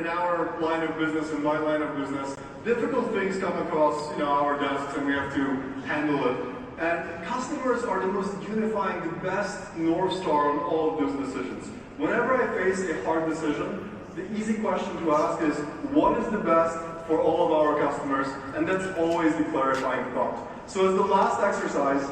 our line of business, in my line of business, difficult things come across our desks and we have to handle it. And customers are the most unifying, the best North Star on all of those decisions. Whenever I face a hard decision, the easy question to ask is, what is the best for all of our customers? And that's always the clarifying thought. So as the last exercise,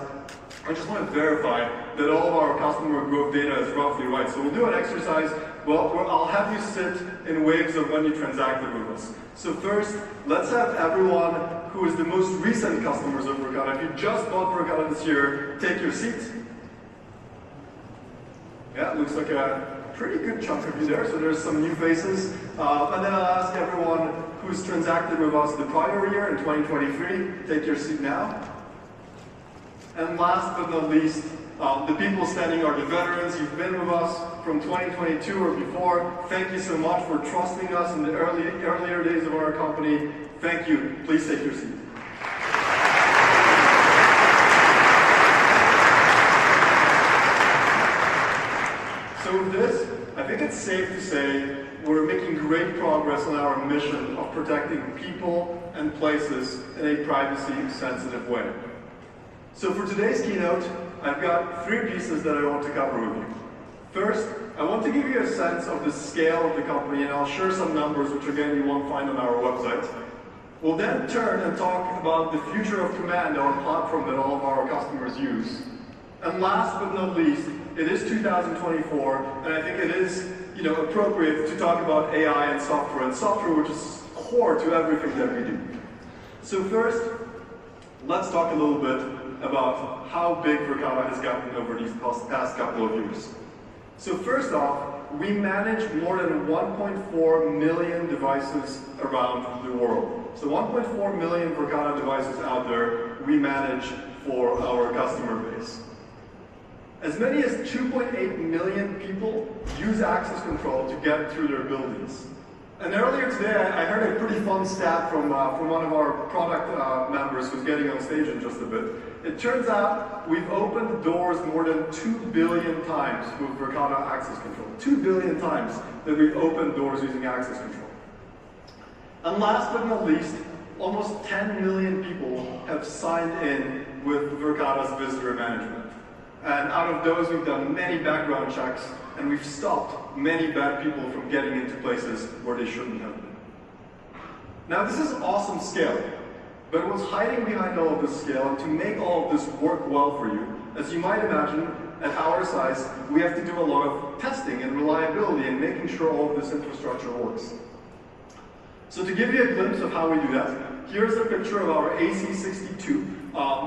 I just want to verify that all of our customer growth data is roughly right. So we'll do an exercise. Well, I'll have you sit in waves of when you transacted with us. So first, let's have everyone who is the most recent customers of Verkada, if you just bought Verkada this year, take your seat. Yeah, it looks like a pretty good chunk of you there, so there's some new faces. And then I'll ask everyone who's transacted with us the prior year in 2023, take your seat now. And last but not least, the people standing are the veterans. You've been with us from 2022 or before. Thank you so much for trusting us in the earlier days of our company. Thank you. Please take your seat. So with this, I think it's safe to say we're making great progress on our mission of protecting people and places in a privacy-sensitive way. So for today's keynote, I've got 3 pieces that I want to cover with you. First, I want to give you a sense of the scale of the company, and I'll share some numbers, which again you won't find on our website. We'll then turn and talk about the future of Command, our platform that all of our customers use. And last but not least, it is 2024, and I think it is appropriate to talk about AI and software which is core to everything that we do. So first, let's talk a little bit about how big Verkada has gotten over these past couple of years. So first off, we manage more than 1.4 million devices around the world. So 1.4 million Verkada devices out there we manage for our customer base. As many as 2.8 million people use access control to get through their buildings. And earlier today, I heard a pretty fun stat from one of our product members who's getting on stage in just a bit. It turns out we've opened doors more than 2 billion times with Verkada access control. 2 billion times that we've opened doors using access control. And last but not least, almost 10 million people have signed in with Verkada's visitor management. And out of those, we've done many background checks, and we've stopped many bad people from getting into places where they shouldn't have been. Now, this is awesome scale, but what's hiding behind all of this scale, and to make all of this work well for you, as you might imagine, at our size, we have to do a lot of testing and reliability and making sure all of this infrastructure works. So to give you a glimpse of how we do that, here's a picture of our AC62.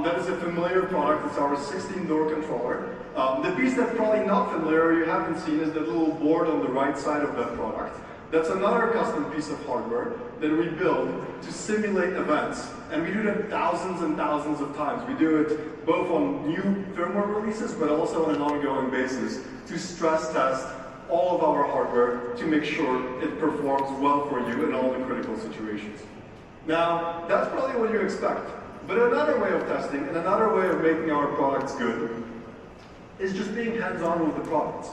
That is a familiar product. It's our 16-door controller. The piece that's probably not familiar or you haven't seen is that little board on the right side of that product. That's another custom piece of hardware that we build to simulate events. And we do that thousands and thousands of times. We do it both on new firmware releases, but also on an ongoing basis to stress test all of our hardware to make sure it performs well for you in all the critical situations. Now, that's probably what you expect. But another way of testing and another way of making our products good is just being hands-on with the products.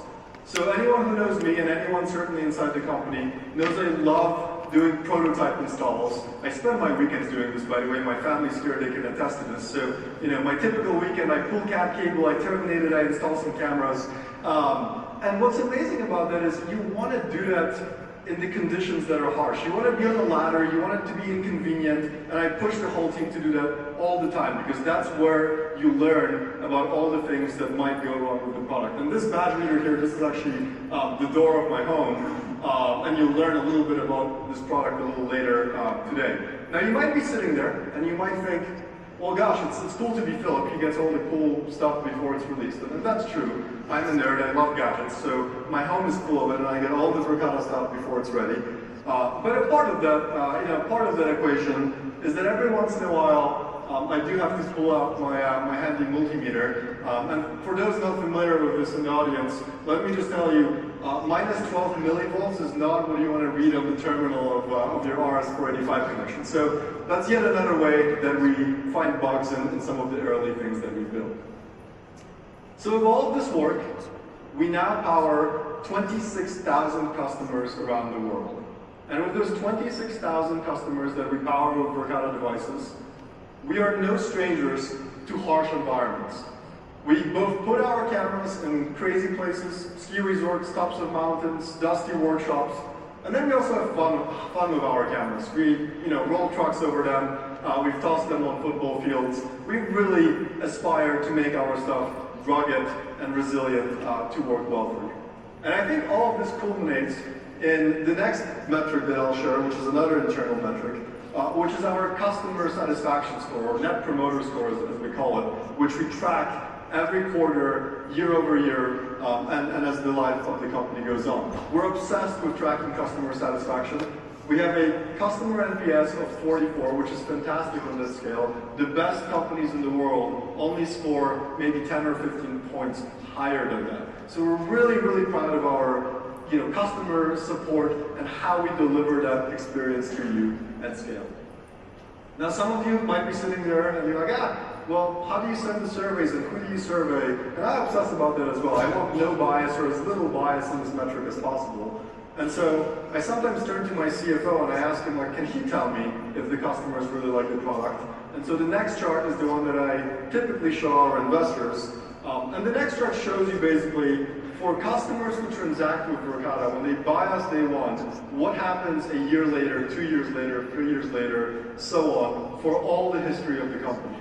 So anyone who knows me, and anyone certainly inside the company, knows I love doing prototype installs. I spend my weekends doing this, by the way. My family's here, they can attest to this. So, my typical weekend, I pull cat cable, I terminate it, I install some cameras. And what's amazing about that is you want to do that in the conditions that are harsh. You want to be on the ladder, you want it to be inconvenient, and I push the whole team to do that all the time, because that's where you learn about all the things that might go wrong with the product. And this badge reader here, this is actually the door of my home, and you'll learn a little bit about this product a little later today. Now you might be sitting there, and you might think, well gosh, it's cool to be Philip, he gets all the cool stuff before it's released. And that's true. I'm a nerd, I love gadgets, so my home is full of it, and I get all the Verkada stuff before it's ready. But a part of that, part of that equation is that every once in a while, I do have to pull out my handy multimeter. And for those not familiar with this in the audience, let me just tell you, minus 12 millivolts is not what you want to read on the terminal of your RS-485 connection. So that's yet another way that we find bugs in some of the early things that we build. So with all of this work, we now power 26,000 customers around the world. And with those 26,000 customers that we power with Verkada devices, we are no strangers to harsh environments. We both put our cameras in crazy places, ski resorts, tops of mountains, dusty workshops, and then we also have fun with our cameras. We, roll trucks over them, we've tossed them on football fields. We really aspire to make our stuff rugged and resilient to work well for you. And I think all of this culminates in the next metric that I'll share, which is another internal metric, which is our customer satisfaction score, or net promoter score as we call it, which we track every quarter, year over year, and as the life of the company goes on. We're obsessed with tracking customer satisfaction. We have a customer NPS of 44, which is fantastic on this scale. The best companies in the world only score maybe 10 or 15 points higher than that. So we're really, really proud of our customer support and how we deliver that experience to you at scale. Now, some of you might be sitting there and you're like, well, how do you send the surveys and who do you survey? And I obsess about that as well. I want no bias or as little bias in this metric as possible. And so I sometimes turn to my CFO and I ask him, can he tell me if the customers really like the product? And so the next chart is the one that I typically show our investors. And the next chart shows you basically, for customers who transact with Verkada, when they buy us day one, what happens a year later, 2 years later, 3 years later, so on, for all the history of the company.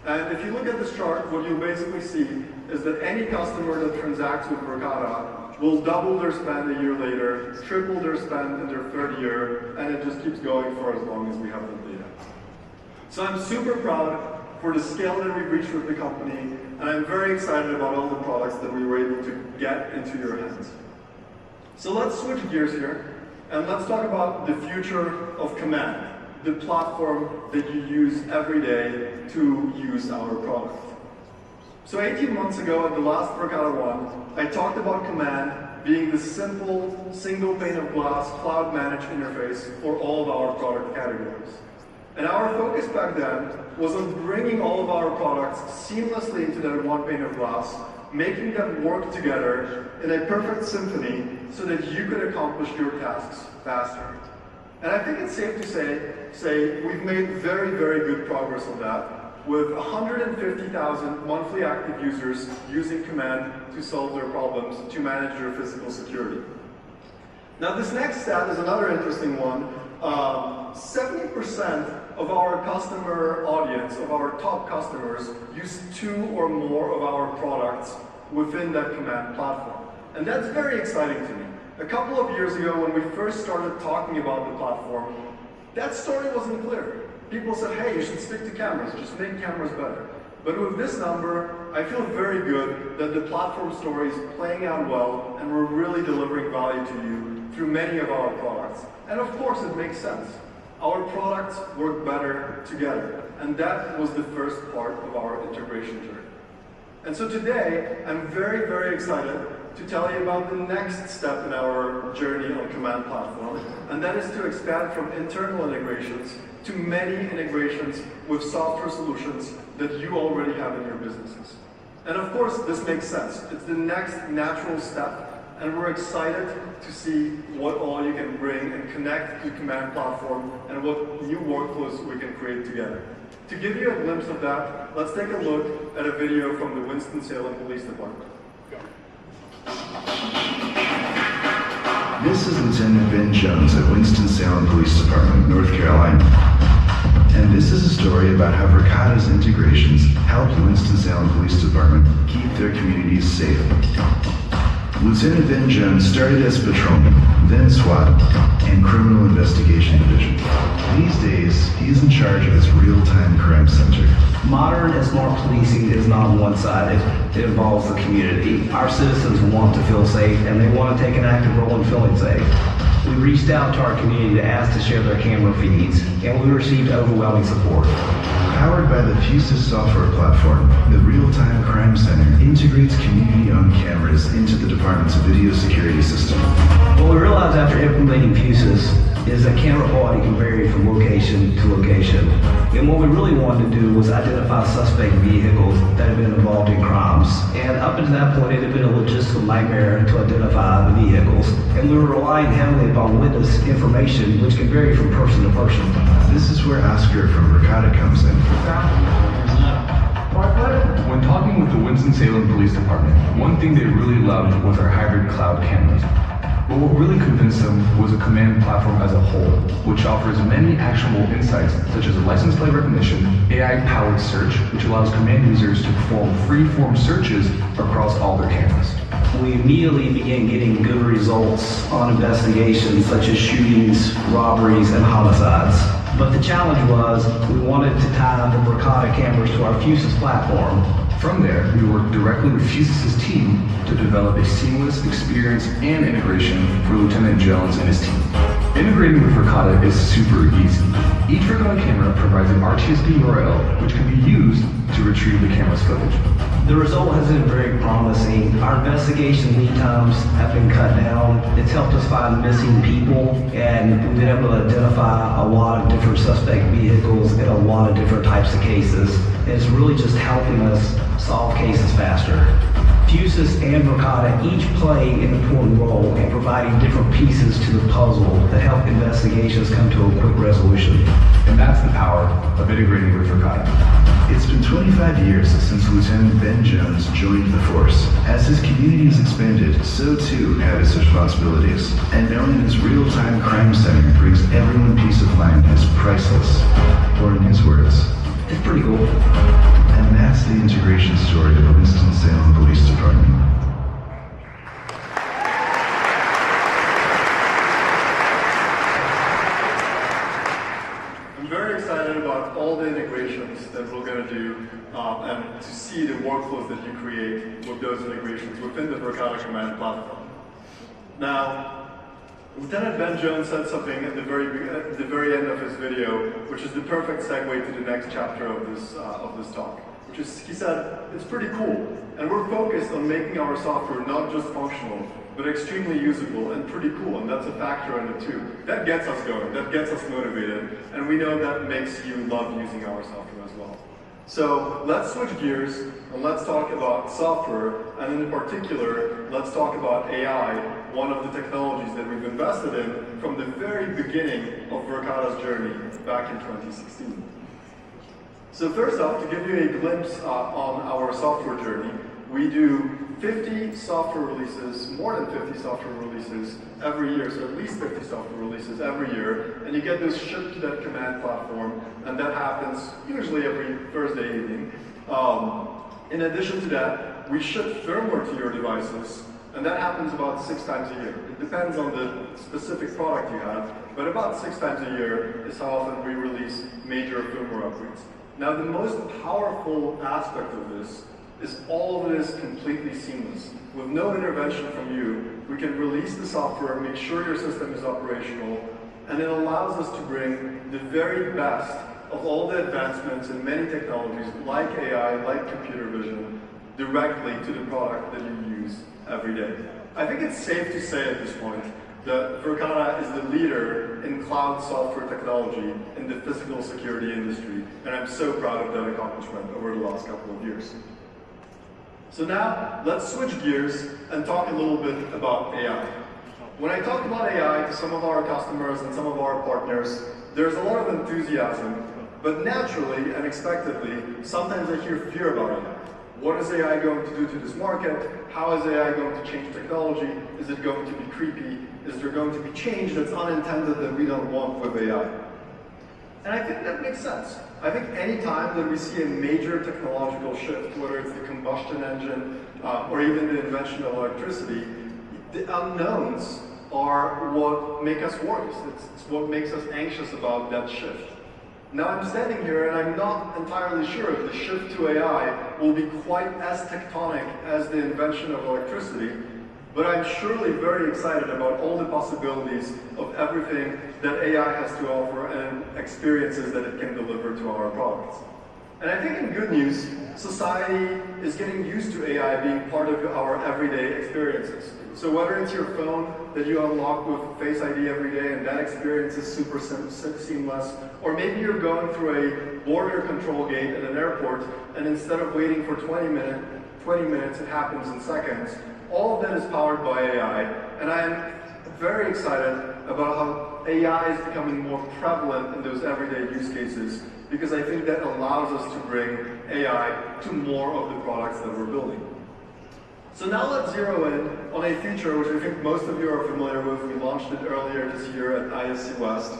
And if you look at this chart, what you'll basically see is that any customer that transacts with Verkada will double their spend a year later, triple their spend in their third year, and it just keeps going for as long as we have the data. So I'm super proud for the scale that we've reached with the company, and I'm very excited about all the products that we were able to get into your hands. So let's switch gears here, and let's talk about the future of Command, the platform that you use every day to use our product. So 18 months ago at the last Verkada One, I talked about Command being the simple, single pane of glass, cloud-managed interface for all of our product categories. And our focus back then was on bringing all of our products seamlessly into that one pane of glass, making them work together in a perfect symphony so that you could accomplish your tasks faster. And I think it's safe to say we've made very, very good progress on that, with 150,000 monthly active users using Command to solve their problems, to manage their physical security. Now this next stat is another interesting one. 70% of our customer audience, of our top customers, use 2 or more of our products within that Command platform. And that's very exciting to me. A couple of years ago, when we first started talking about the platform, that story wasn't clear. People said, hey, you should stick to cameras, just make cameras better. But with this number, I feel very good that the platform story is playing out well, and we're really delivering value to you through many of our products. And of course, it makes sense. Our products work better together, and that was the first part of our integration journey. And so today, I'm very, very excited to tell you about the next step in our journey on Command Platform, and that is to expand from internal integrations to many integrations with software solutions that you already have in your businesses. And of course, this makes sense. It's the next natural step, and we're excited to see what all you can bring and connect to Command Platform and what new workflows we can create together. To give you a glimpse of that, let's take a look at a video from the Winston-Salem Police Department. This is Lieutenant Ben Jones at Winston-Salem Police Department, North Carolina. And this is a story about how Verkada's integrations helped the Winston-Salem Police Department keep their communities safe. Lieutenant Ben Jones started as patrolman, then SWAT, and Criminal Investigation Division. These days, he is in charge of its real-time crime center. Modern and smart policing is not one-sided. It involves the community. Our citizens want to feel safe, and they want to take an active role in feeling safe. We reached out to our community to ask to share their camera feeds, and we received overwhelming support. Powered by the Fusus software platform, the Real-Time Crime Center integrates community-owned cameras into the department's video security system. What we realized after implementing Fusus is that camera quality can vary from location to location. And what we really wanted to do was identify suspect vehicles that had been involved in crimes. And up until that point, it had been a logistical nightmare to identify the vehicles. And we were relying heavily upon witness information, which can vary from person to person. This is where Oscar from Verkada comes in. When talking with the Winston-Salem Police Department, one thing they really loved was our hybrid cloud cameras. But what really convinced them was a command platform as a whole, which offers many actionable insights such as license plate recognition, AI-powered search, which allows command users to perform free-form searches across all their cameras. We immediately began getting good results on investigations such as shootings, robberies, and homicides. But the challenge was we wanted to tie the Verkada cameras to our Fusus platform. From there, we worked directly with Fusus' team to develop a seamless experience and integration for Lieutenant Jones and his team. Integrating with Verkada is super easy. Each Verkada camera provides an RTSP URL which can be used to retrieve the camera's footage. The result has been very promising. Our investigation lead times have been cut down. It's helped us find missing people, and we've been able to identify a lot of different suspect vehicles in a lot of different types of cases. And it's really just helping us solve cases faster. Fusus and Verkada each play an important role in providing different pieces to the puzzle that help investigations come to a quick resolution. And that's the power of integrating with Verkada. It's been 25 years since Lieutenant Ben Jones joined the force. As his community has expanded, so too have his responsibilities. And knowing his real-time crime center brings everyone peace of mind is priceless. Or in his words, It's pretty cool. and that's the integration story of the Winston-Salem Police Department. I'm very excited about all the integrations that we're going to do and to see the workflows that you create with those integrations within the Verkada command platform. Now, Lieutenant Ben Jones said something at the very end of his video, which is the perfect segue to the next chapter of this talk. Which is, he said, it's pretty cool, and we're focused on making our software not just functional, but extremely usable and pretty cool, and that's a factor in it too. That gets us going, that gets us motivated, and we know that makes you love using our software as well. So let's switch gears and let's talk about software, and in particular, let's talk about AI, one of the technologies that we've invested in from the very beginning of Verkada's journey back in 2016. So first off, to give you a glimpse on our software journey, we do 50 software releases, more than 50 software releases every year, so at least 50 software releases every year, and you get those shipped to that command platform, and that happens usually every Thursday evening. In addition to that, we ship firmware to your devices, and that happens about 6 times a year. It depends on the specific product you have, but about 6 times a year is how often we release major firmware upgrades. Now, the most powerful aspect of this is all of it is completely seamless. With no intervention from you, we can release the software, make sure your system is operational, and it allows us to bring the very best of all the advancements in many technologies like AI, like computer vision, directly to the product that you use every day. I think it's safe to say at this point that Verkada is the leader in cloud software technology in the physical security industry, and I'm so proud of that accomplishment over the last couple of years. So now, let's switch gears and talk a little bit about AI. When I talk about AI to some of our customers and some of our partners, there's a lot of enthusiasm, but naturally and expectedly, sometimes I hear fear about AI. What is AI going to do to this market? How is AI going to change technology? Is it going to be creepy? Is there going to be change that's unintended that we don't want with AI? And I think that makes sense. I think any time that we see a major technological shift, whether it's the combustion engine or even the invention of electricity, the unknowns are what make us worry. It's what makes us anxious about that shift. Now I'm standing here and I'm not entirely sure if the shift to AI will be quite as tectonic as the invention of electricity, but I'm surely very excited about all the possibilities of everything that AI has to offer and experiences that it can deliver to our products. And I think in good news, society is getting used to AI being part of our everyday experiences. So whether it's your phone that you unlock with Face ID every day and that experience is super seamless, or maybe you're going through a border control gate at an airport and instead of waiting for 20 minutes, it happens in seconds. All of that is powered by AI, and I am very excited about how AI is becoming more prevalent in those everyday use cases, because I think that allows us to bring AI to more of the products that we're building. So now let's zero in on a feature which I think most of you are familiar with. We launched it earlier this year at ISC West,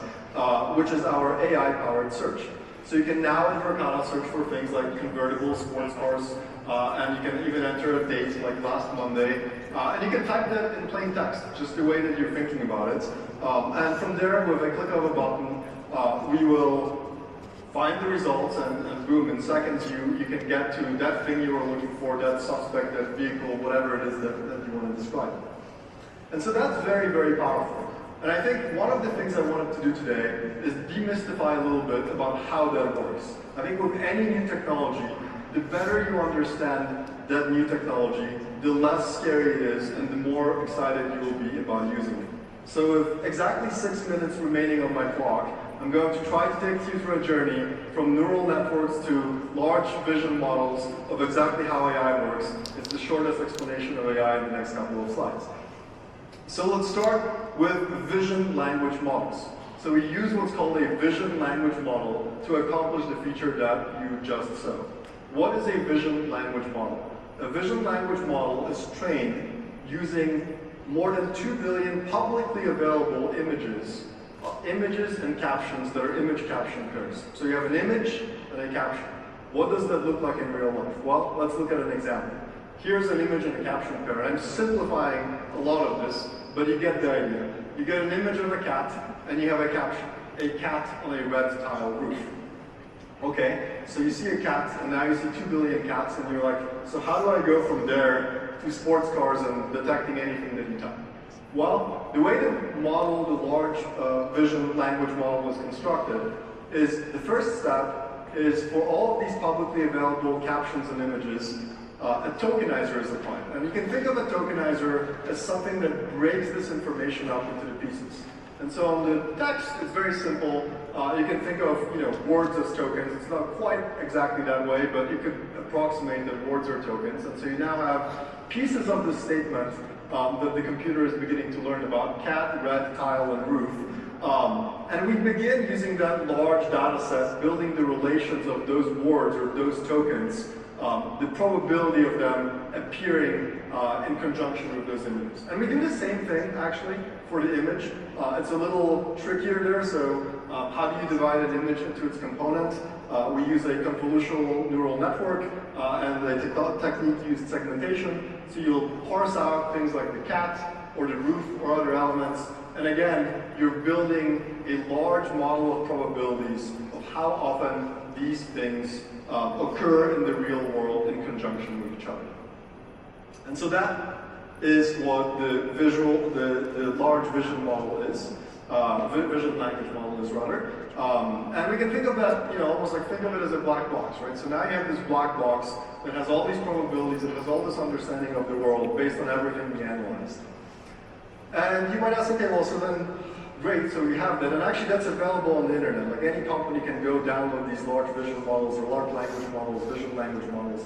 which is our AI-powered search. So you can now in Verkada search for things like convertible sports cars, and you can even enter a date like last Monday, and you can type that in plain text, just the way that you're thinking about it. And from there, with a click of a button, we will find the results, and boom, in seconds you can get to that thing you were looking for, that suspect, that vehicle, whatever it is that you want to describe. And so that's very, very powerful. And I think one of the things I wanted to do today is demystify a little bit about how that works. I think with any new technology, the better you understand that new technology, the less scary it is and the more excited you will be about using it. So with exactly 6 minutes remaining on my clock, I'm going to try to take you through a journey from neural networks to large vision models of exactly how AI works. It's the shortest explanation of AI in the next couple of slides. So let's start with vision language models. So we use what's called a vision language model to accomplish the feature that you just saw. What is a vision language model? A vision language model is trained using more than 2 billion publicly available images and captions that are image caption pairs. So you have an image and a caption. What does that look like in real life? Well, let's look at an example. Here's an image and a caption pair. I'm simplifying a lot of this, but you get the idea. You get an image of a cat, and you have a caption. A cat on a red tile roof. Okay, so you see a cat, and now you see 2 billion cats, and you're like, so how do I go from there to sports cars and detecting anything that you type? Well, the way the model, the large vision language model was constructed is the first step is for all of these publicly available captions and images, a tokenizer is applied. And you can think of a tokenizer as something that breaks this information up into the pieces. And so on the text, it's very simple. You can think of words as tokens. It's not quite exactly that way, but you could approximate that words are tokens. And so you now have pieces of the statement that the computer is beginning to learn about: cat, red, tile, and roof. And we begin using that large data set, building the relations of those words or those tokens, the probability of them appearing in conjunction with those images. And we do the same thing, actually, for the image. It's a little trickier there, so how do you divide an image into its components? We use a convolutional neural network, and a technique used segmentation. So you'll parse out things like the cat, or the roof, or other elements. And again, you're building a large model of probabilities of how often these things occur in the real world in conjunction with each other. And so that is what the large vision model is, vision language model is rather. And we can think of that, almost like think of it as a black box, right? So now you have this black box that has all these probabilities, it has all this understanding of the world based on everything we analyzed. And you might ask, okay, well, so then, great, so we have that, and actually that's available on the internet. Like any company can go download these large vision models or large language models, vision language models.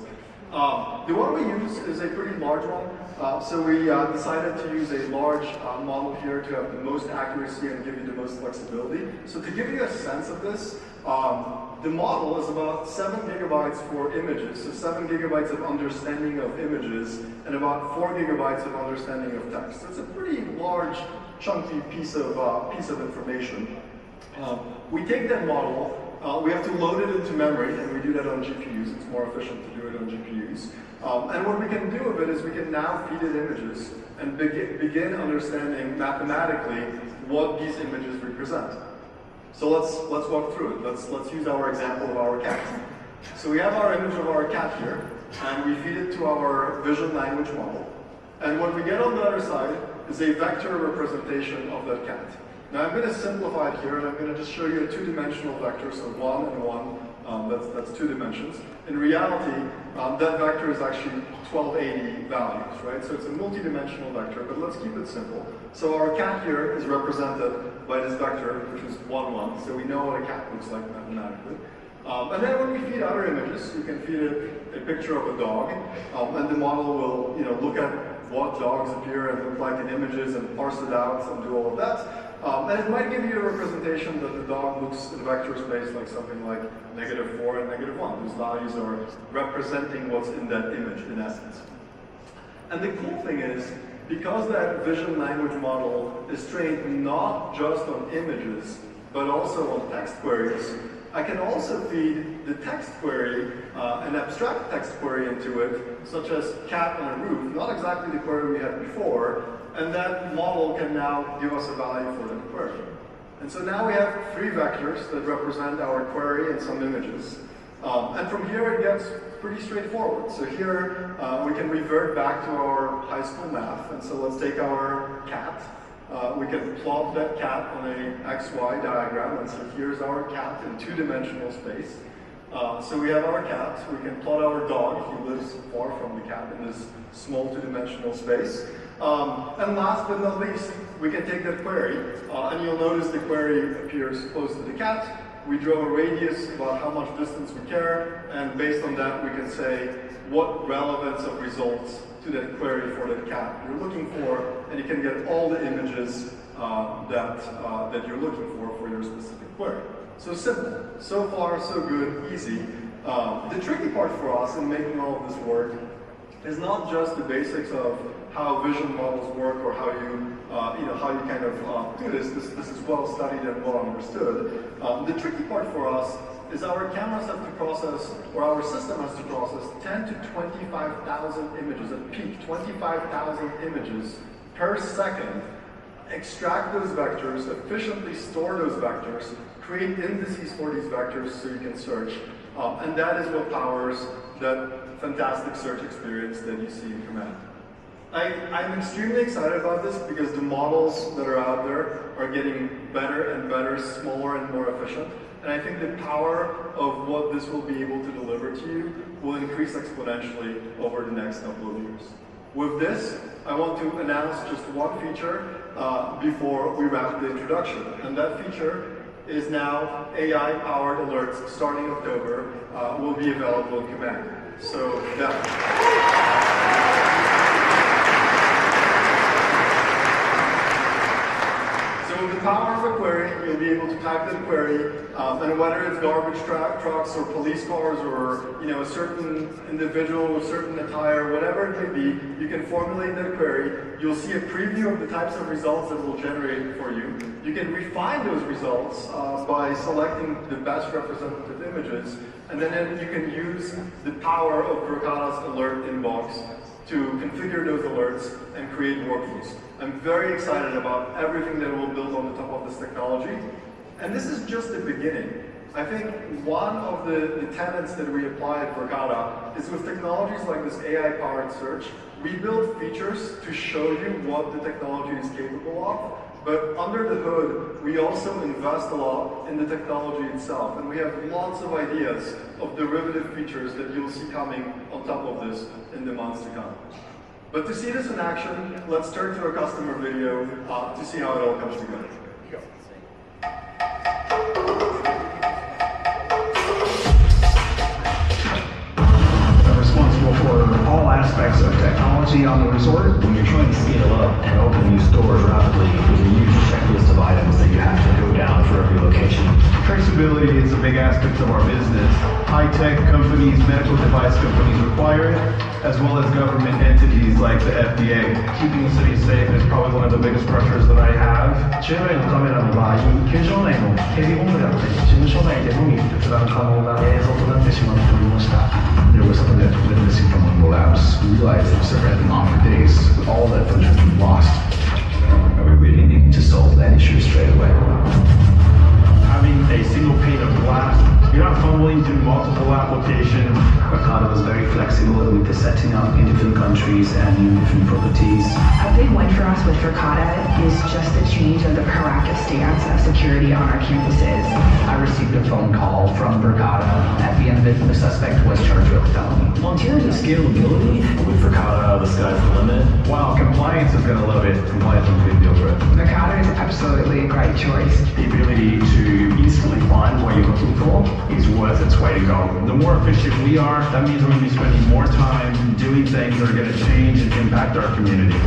The one we use is a pretty large one, so we decided to use a large model here to have the most accuracy and give you the most flexibility. So to give you a sense of this, the model is about 7 gigabytes for images, so 7 gigabytes of understanding of images, and about 4 gigabytes of understanding of text. So it's a pretty large, chunky piece of information. We take that model, we have to load it into memory, and we do that on GPUs. It's more efficient to do it on GPUs. And what we can do with it is we can now feed it images and begin understanding mathematically what these images represent. So let's walk through it. Let's use our example of our cat. So we have our image of our cat here, and we feed it to our vision language model. And what we get on the other side is a vector representation of that cat. Now I'm going to simplify it here, and I'm going to just show you a two-dimensional vector, so 1 and 1, that's 2 dimensions. In reality, that vector is actually 1280 values, right? So it's a multi-dimensional vector, but let's keep it simple. So our cat here is represented by this vector, which is 1, 1, so we know what a cat looks like mathematically. And then when we feed other images, you can feed it a picture of a dog, and the model will, look at what dogs appear and look like in images and parse it out and do all of that. And it might give you a representation that the dog looks in vector space like something like -4 and -1. Those values are representing what's in that image in essence. And the cool thing is, because that vision language model is trained not just on images, but also on text queries, I can also feed the text query, an abstract text query into it, such as cat on a roof, not exactly the query we had before, and that model can now give us a value for that query. And so now we have 3 vectors that represent our query and some images. And from here it gets pretty straightforward. So here we can revert back to our high school math, and so let's take our cat. We can plot that cat on a XY diagram, and so here's our cat in 2-dimensional space. So we have our cat, we can plot our dog, he lives far from the cat in this small 2-dimensional space. And last but not least, we can take that query, and you'll notice the query appears close to the cat. We draw a radius about how much distance we care, and based on that we can say what relevance of results to that query for that cat you're looking for, and you can get all the images that you're looking for your specific query. So simple. So far, so good, easy. The tricky part for us in making all of this work is not just the basics of how vision models work or how you kind of do this. This is well studied and well understood. The tricky part for us is our cameras have to process, or our system has to process 10 to 25,000 images at peak, 25,000 images per second, extract those vectors, efficiently store those vectors, create indices for these vectors so you can search, and that is what powers that fantastic search experience that you see in Command. I'm extremely excited about this because the models that are out there are getting better and better, smaller and more efficient. And I think the power of what this will be able to deliver to you will increase exponentially over the next couple of years. With this, I want to announce just one feature before we wrap the introduction. And that feature is now AI-powered alerts starting October will be available in Command. So yeah. So with the power of a query, you'll be able to type that query, and whether it's garbage trucks or police cars or a certain individual with certain attire, whatever it may be, you can formulate that query. You'll see a preview of the types of results that it will generate for you. You can refine those results by selecting the best representative images, and then you can use the power of Verkada's alert inbox to configure those alerts and create workflows. I'm very excited about everything that we'll build on the top of this technology. And this is just the beginning. I think one of the tenets that we apply at Verkada is with technologies like this AI-powered search, we build features to show you what the technology is capable of. But under the hood, we also invest a lot in the technology itself. And we have lots of ideas of derivative features that you'll see coming on top of this in the months to come. But to see this in action, let's turn to a customer video to see how it all comes together. I'm responsible for all aspects of technology on the resort. When you're trying to scale up and open new stores rapidly, there's a huge checklist of items that you have to go down for every location. Traceability is a big aspect of our business. High-tech companies, medical device companies require it, as well as government entities like the FDA. Keeping the city safe is probably one of the biggest pressures that I have. 従来のカメラの場合、球場内の警備本部であったり、事務所内でのみ閲覧可能な映像となってしまっておりました。There was something that went missing from one of the labs. We realized that the server had been on for days, with all that footage had been lost. And we really needed to solve that issue straight away. Having a single pane of glass, you're not fumbling do multiple applications. Verkada was very flexible with the setting up in different countries and in different properties. A big win for us with Verkada is just the change of the proactive stance of security on our campuses. I received a phone call from Verkada. At the end of it, the suspect was charged with felony. In terms of scalability, with Verkada, the sky's the limit. Wow, compliance is going to love it. Compliance is a big deal for it. Verkada is absolutely a great choice. The ability to instantly find what you're looking for is worth its weight in gold. The more efficient we are, that means we're going to be spending more time doing things that are going to change and impact our community.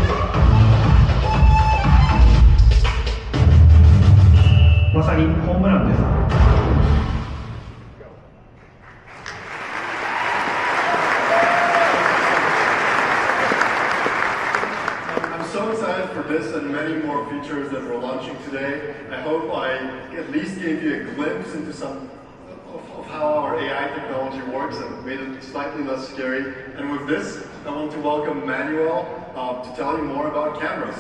I'm so excited for this and many more features that we're launching today. I hope I at least gave you a glimpse into some of how our AI technology works and made it slightly less scary. And with this, I want to welcome Manuel to tell you more about cameras.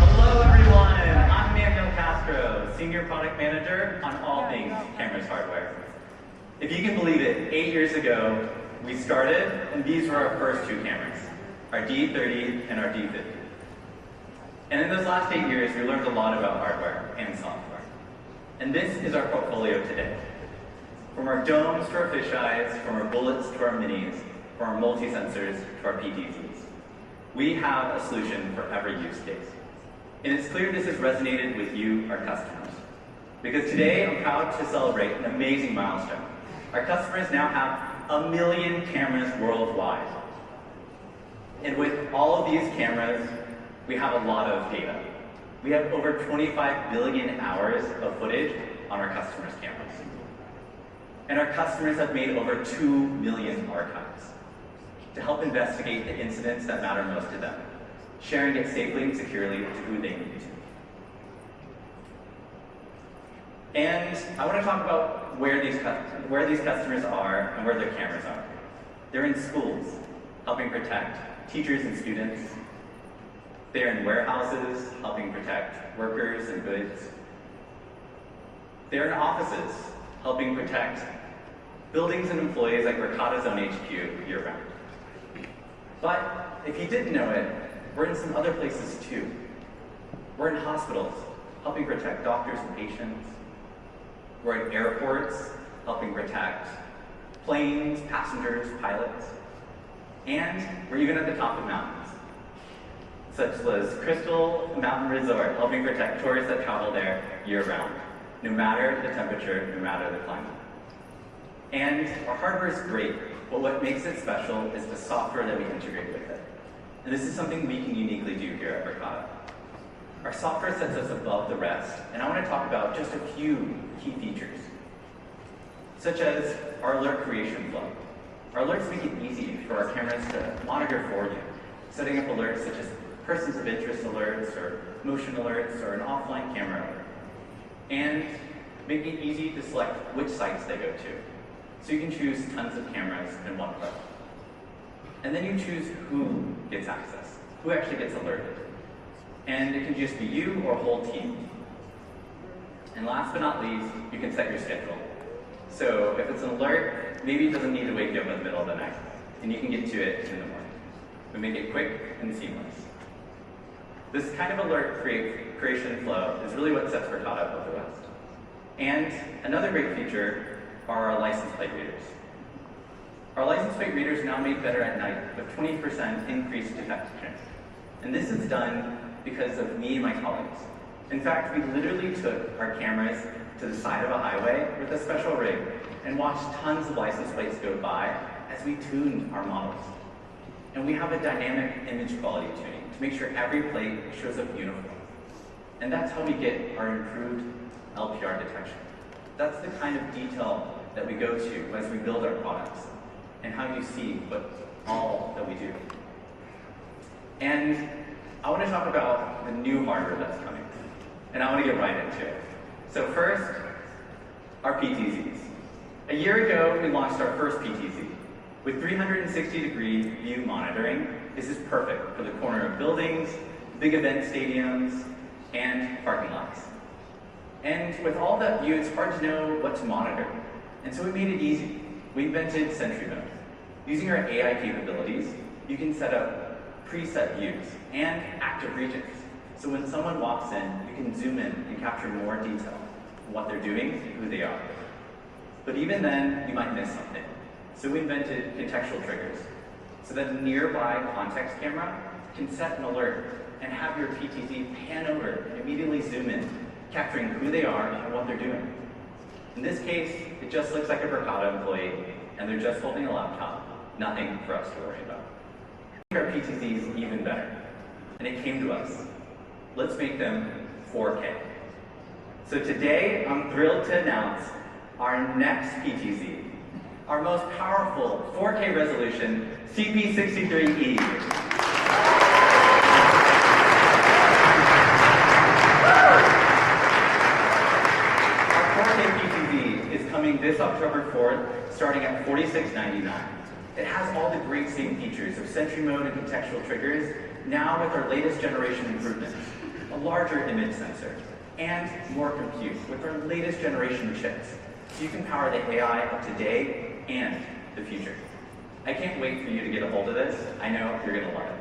Hello everyone, I'm Manuel Castro, Senior Product Manager on all things cameras hardware. If you can believe it, 8 years ago, we started and these were our first two cameras, our D30 and our D50. And in those last 8 years, we learned a lot about hardware and software. And this is our portfolio today. From our domes to our fisheyes, from our bullets to our minis, from our multi-sensors to our PTZs. We have a solution for every use case. And it's clear this has resonated with you, our customers. Because today, I'm proud to celebrate an amazing milestone. Our customers now have 1 million cameras worldwide. And with all of these cameras, we have a lot of data. We have over 25 billion hours of footage on our customers' cameras. And our customers have made over 2 million archives to help investigate the incidents that matter most to them, sharing it safely and securely to who they need to. And I want to talk about where these customers are and where their cameras are. They're in schools, helping protect teachers and students. They're in warehouses, helping protect workers and goods. They're in offices, helping protect buildings and employees like Verkada's own HQ year-round. But if you didn't know it, we're in some other places too. We're in hospitals, helping protect doctors and patients. We're at airports, helping protect planes, passengers, pilots. And we're even at the top of mountains, such as Crystal Mountain Resort, helping protect tourists that travel there year-round, no matter the temperature, no matter the climate. And our hardware is great, but what makes it special is the software that we integrate with it. And this is something we can uniquely do here at Verkada. Our software sets us above the rest, and I want to talk about just a few key features, such as our alert creation flow. Our alerts make it easy for our cameras to monitor for you, setting up alerts such as persons of interest alerts, or motion alerts, or an offline camera alert. And making it easy to select which sites they go to. So you can choose tons of cameras in one click. And then you choose who gets access, who actually gets alerted. And it can just be you or a whole team. And last but not least, you can set your schedule. So if it's an alert, maybe it doesn't need to wake you up in the middle of the night, and you can get to it in the morning. We make it quick and seamless. This kind of alert creation flow is really what sets Verkada above the rest. And another great feature are our license plate readers. Our license plate readers are now made better at night with 20% increased detection. And this is done because of me and my colleagues. In fact, we literally took our cameras to the side of a highway with a special rig and watched tons of license plates go by as we tuned our models. And we have a dynamic image quality tuning to make sure every plate shows up uniform. And that's how we get our improved LPR detection. That's the kind of detail that we go to as we build our products and how you see all that we do. And I want to talk about the new hardware that's coming. And I want to get right into it. So first, our PTZs. A year ago, we launched our first PTZ, With 360-degree view monitoring, this is perfect for the corner of buildings, big event stadiums, and parking lots. And with all that view, it's hard to know what to monitor. And so we made it easy. We invented Sentry Mode. Using our AI capabilities, you can set up preset views and active regions. So when someone walks in, you can zoom in and capture more detail on what they're doing and who they are. But even then, you might miss something. So we invented contextual triggers, so that a nearby context camera can set an alert and have your PTZ pan over and immediately zoom in, capturing who they are and what they're doing. In this case, it just looks like a Verkada employee, and they're just holding a laptop. Nothing for us to worry about. Our PTZs even better, and it came to us. Let's make them 4K. So today, I'm thrilled to announce our next PTZ, our most powerful 4K resolution CP63E. Our 4K PTZ is coming this October 4th, starting at $46.99. It has all the great same features of Sentry Mode and contextual triggers, now with our latest generation improvements, a larger image sensor, and more compute with our latest generation chips, so you can power the AI of today and the future. I can't wait for you to get a hold of this. I know you're gonna love it.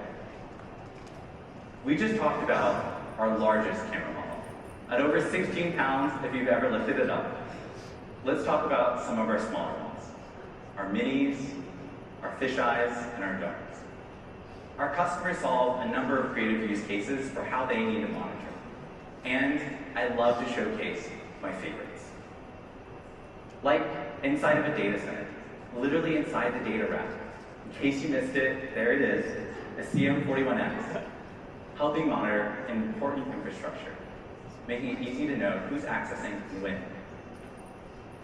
We just talked about our largest camera model, at over 16 pounds if you've ever lifted it up. Let's talk about some of our smaller ones, our minis, our fisheyes, and our domes. Our customers solve a number of creative use cases for how they need to monitor. And I love to showcase my favorites. Like inside of a data center, literally inside the data rack. In case you missed it, there it is, a CM41X, helping monitor important infrastructure, making it easy to know who's accessing and when.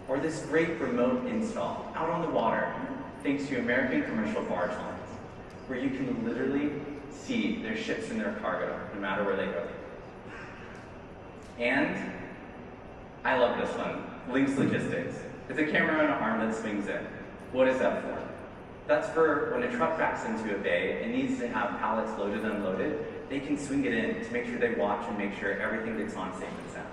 Or this great remote install out on the water, thanks to American commercial barge lines, where you can literally see their ships and their cargo, no matter where they go. And I love this one, Lynx Logistics. It's a camera on an arm that swings in. What is that for? That's for when a truck backs into a bay and needs to have pallets loaded and unloaded, they can swing it in to make sure they watch and make sure everything gets on safe and sound.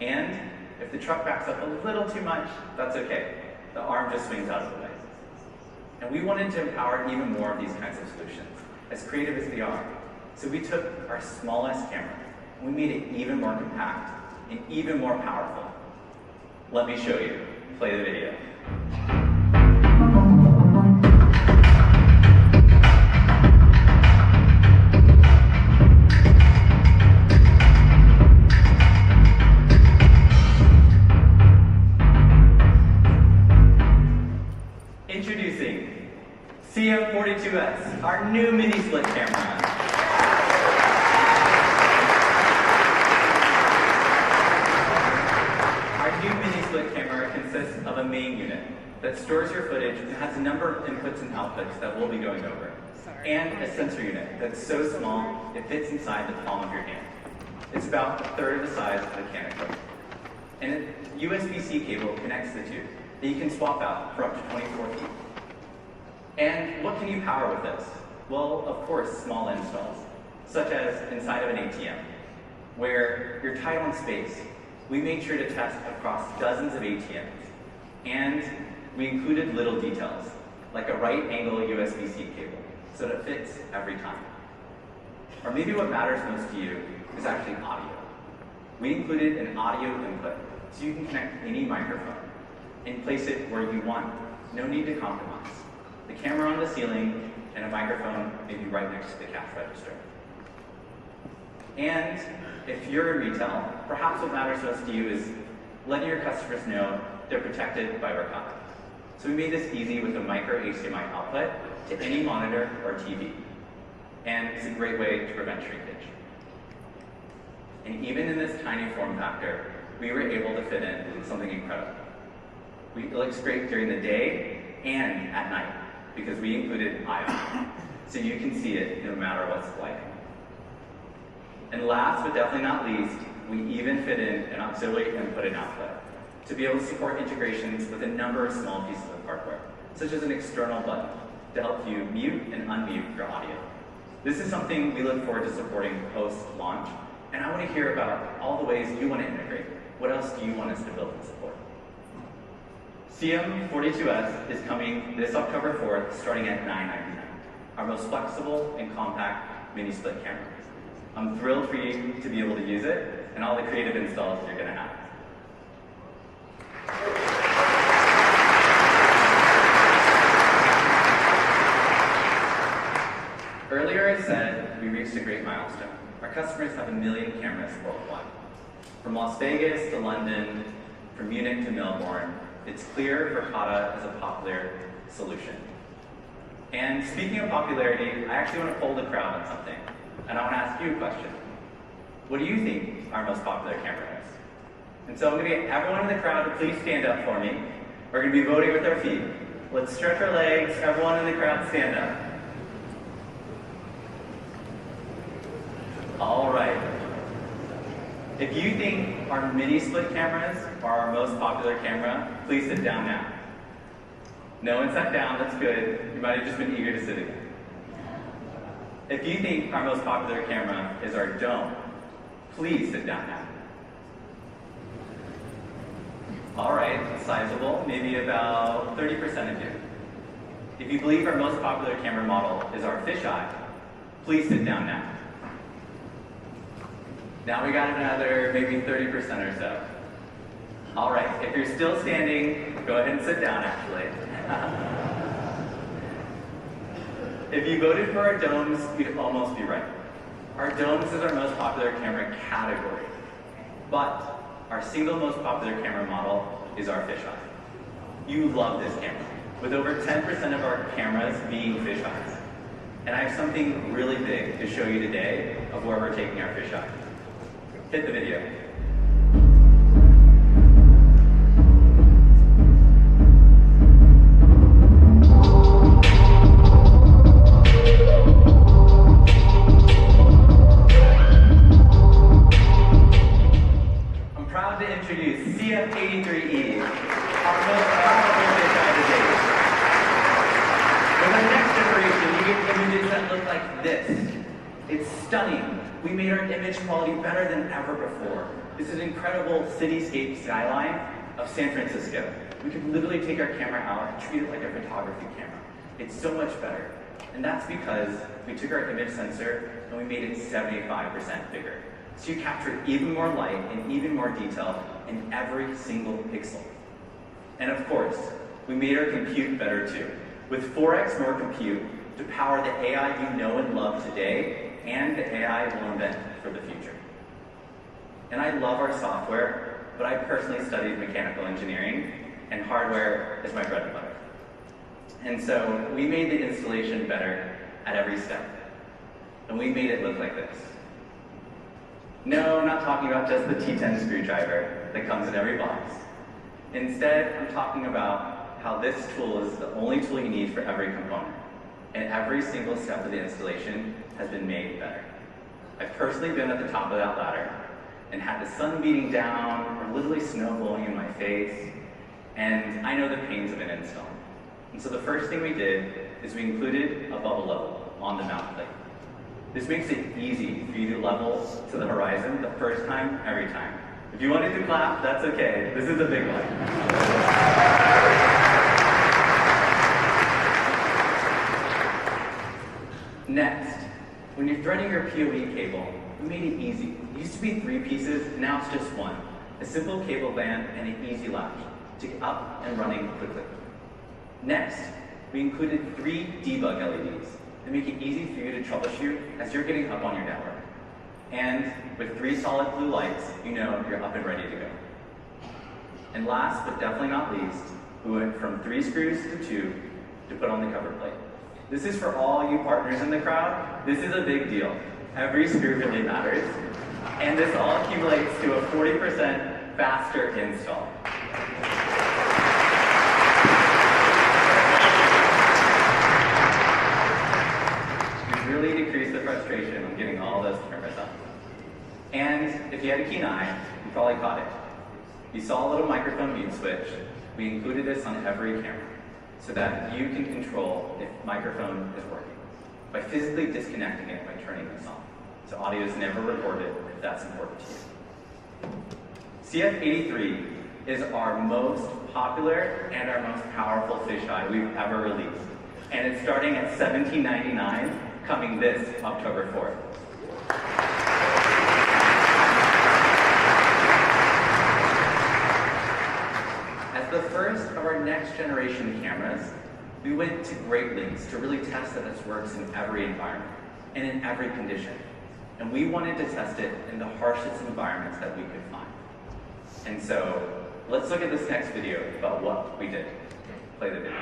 And if the truck backs up a little too much, that's okay. The arm just swings out of the way. And we wanted to empower even more of these kinds of solutions, as creative as they are. So we took our smallest camera, and we made it even more compact and even more powerful. Let me show you. Play the video. Introducing CM42S, our new mini split camera. Our new mini split camera consists of a main unit that stores your footage and has a number of inputs and outputs that we'll be going over, and a sensor unit that's so small it fits inside the palm of your hand. It's about a third of the size of a Canon phone. And a USB-C cable connects the two that you can swap out for up to 24 feet. And what can you power with this? Well, of course, small installs, such as inside of an ATM, where you're tight on space. We made sure to test across dozens of ATMs, and we included little details, like a right angle USB-C cable, so that it fits every time. Or maybe what matters most to you is actually audio. We included an audio input, so you can connect any microphone and place it where you want. No need to compromise. The camera on the ceiling and a microphone maybe right next to the cash register. And if you're in retail, perhaps what matters most to you is letting your customers know they're protected by Verkada. So we made this easy with a micro HDMI output to any monitor or TV. And it's a great way to prevent shrinkage. And even in this tiny form factor, we were able to fit in something incredible. It looks great during the day and at night, because we included ION, so you can see it no matter what's lighting. And last but definitely not least, we even fit in an auxiliary input and output to be able to support integrations with a number of small pieces of hardware, such as an external button to help you mute and unmute your audio. This is something we look forward to supporting post-launch, and I want to hear about all the ways you want to integrate. What else do you want us to build and support? CM42S is coming this October 4th, starting at $9.99, our most flexible and compact mini-split camera. I'm thrilled for you to be able to use it and all the creative installs you're going to have. Earlier I said we reached a great milestone. Our customers have 1 million cameras worldwide. From Las Vegas to London, from Munich to Melbourne, it's clear Verkada is a popular solution. And speaking of popularity, I actually want to poll the crowd on something. And I want to ask you a question. What do you think our most popular camera is? And so I'm going to get everyone in the crowd to please stand up for me. We're going to be voting with our feet. Let's stretch our legs. Everyone in the crowd stand up. All right. If you think our mini split cameras are our most popular camera, please sit down now. No one sat down, that's good. You might have just been eager to sit again. If you think our most popular camera is our dome, please sit down now. All right, sizable, maybe about 30% of you. If you believe our most popular camera model is our fisheye, please sit down now. Now we got another maybe 30% or so. All right, if you're still standing, go ahead and sit down actually. If you voted for our domes, you'd almost be right. Our domes is our most popular camera category, but our single most popular camera model is our fisheye. You love this camera, with over 10% of our cameras being fisheyes. And I have something really big to show you today of where we're taking our fisheye. Hit the video. I'm proud to introduce CF83E, our most powerful fisheye to date. With our next generation, you get images that look like this. It's stunning. We made our image quality better than ever before. This is an incredible cityscape skyline of San Francisco. We could literally take our camera out and treat it like a photography camera. It's so much better. And that's because we took our image sensor and we made it 75% bigger. So you capture even more light and even more detail in every single pixel. And of course, we made our compute better too, with 4x more compute to power the AI you know and love today and the AI we'll invent for the future. And I love our software, but I personally studied mechanical engineering, and hardware is my bread and butter. And so we made the installation better at every step. And we made it look like this. No, I'm not talking about just the T10 screwdriver that comes in every box. Instead, I'm talking about how this tool is the only tool you need for every component. And every single step of the installation has been made better. I've personally been at the top of that ladder and had the sun beating down or literally snow blowing in my face, and I know the pains of an install. And so the first thing we did is we included a bubble level on the mount plate. This makes it easy for you to level to the horizon the first time, every time. If you wanted to clap, that's okay. This is a big one. Next, when you're threading your PoE cable, we made it easy. It used to be 3 pieces, now it's just 1. A simple cable band and an easy latch to get up and running quickly. Next, we included 3 debug LEDs that make it easy for you to troubleshoot as you're getting up on your network. And with 3 solid blue lights, you know you're up and ready to go. And last, but definitely not least, we went from 3 screws to 2 to put on the cover plate. This is for all you partners in the crowd. This is a big deal. Every screw really matters. And this all accumulates to a 40% faster install. We've really decreased the frustration of getting all those cameras up. And if you had a keen eye, you probably caught it. You saw a little microphone mute switch. We included this on every camera. so that you can control if microphone is working by physically disconnecting it by turning this on. So audio is never recorded if that's important to you. CF83 is our most popular and our most powerful fisheye we've ever released. And it's starting at $17.99, coming this October 4th. As the first of our next generation cameras, we went to great lengths to really test that this works in every environment and in every condition. And we wanted to test it in the harshest environments that we could find. And so, let's look at this next video about what we did. Play the video.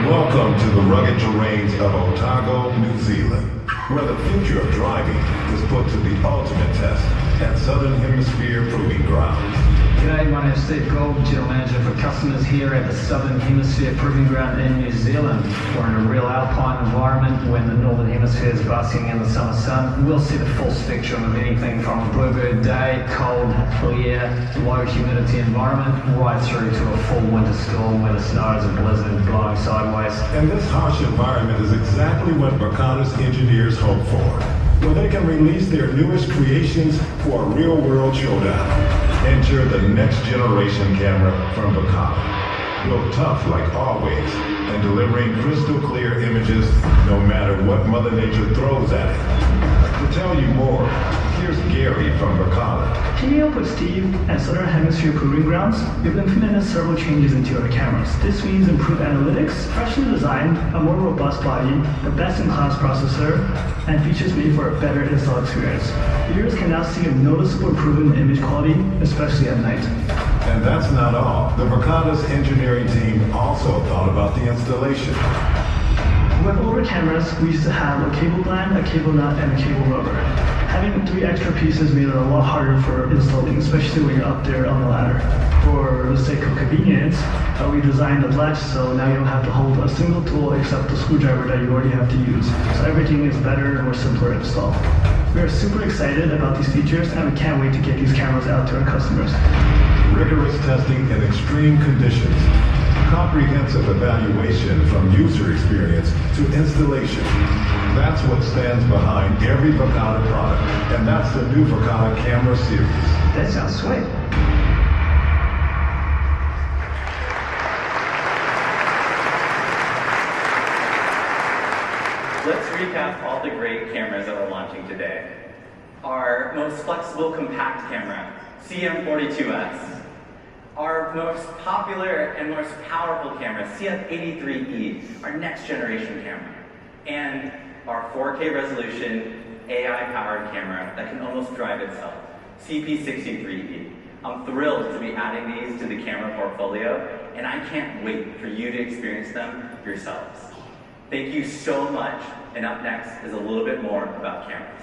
Welcome to the rugged terrains of Otago, New Zealand, where the future of driving is put to the ultimate test at Southern Hemisphere Proving Grounds. G'day, my name is Steve Gold, General Manager for Customers here at the Southern Hemisphere Proving Ground in New Zealand. We're in a real alpine environment when the Northern Hemisphere is basking in the summer sun. We'll see the full spectrum of anything from a bluebird day, cold, clear, low humidity environment, right through to a full winter storm where the snow is a blizzard blowing sideways. And this harsh environment is exactly what Verkada's engineers hope for, where they can release their newest creations for a real-world showdown. Enter the next generation camera from Verkada. Built tough like always, and delivering crystal clear images no matter what Mother Nature throws at it. To tell you more, here's Gary from Verkada. Teaming up with Steve at Southern Hemisphere Proving Grounds, we've implemented several changes into our cameras. This means improved analytics, freshly designed, a more robust body, a best-in-class processor, and features made for a better install experience. Viewers can now see a noticeable improvement in image quality, especially at night. And that's not all. The Verkada's engineering team also thought about the installation. With older cameras, we used to have a cable gland, a cable nut, and a cable rubber. Having 3 extra pieces made it a lot harder for installing, especially when you're up there on the ladder. For the sake of convenience, we designed a latch so now you don't have to hold a single tool except the screwdriver that you already have to use. So everything is better and more simpler to install. We are super excited about these features and we can't wait to get these cameras out to our customers. Rigorous testing in extreme conditions. Comprehensive evaluation from user experience to installation. That's what stands behind every Verkada product, and that's the new Verkada camera series. That sounds sweet. Let's recap all the great cameras that we're launching today. Our most flexible compact camera, CM42S. Our most popular and most powerful camera, CF83E, our next generation camera. And our 4K resolution, AI-powered camera that can almost drive itself, CP63E. I'm thrilled to be adding these to the camera portfolio, and I can't wait for you to experience them yourselves. Thank you so much, and up next is a little bit more about cameras.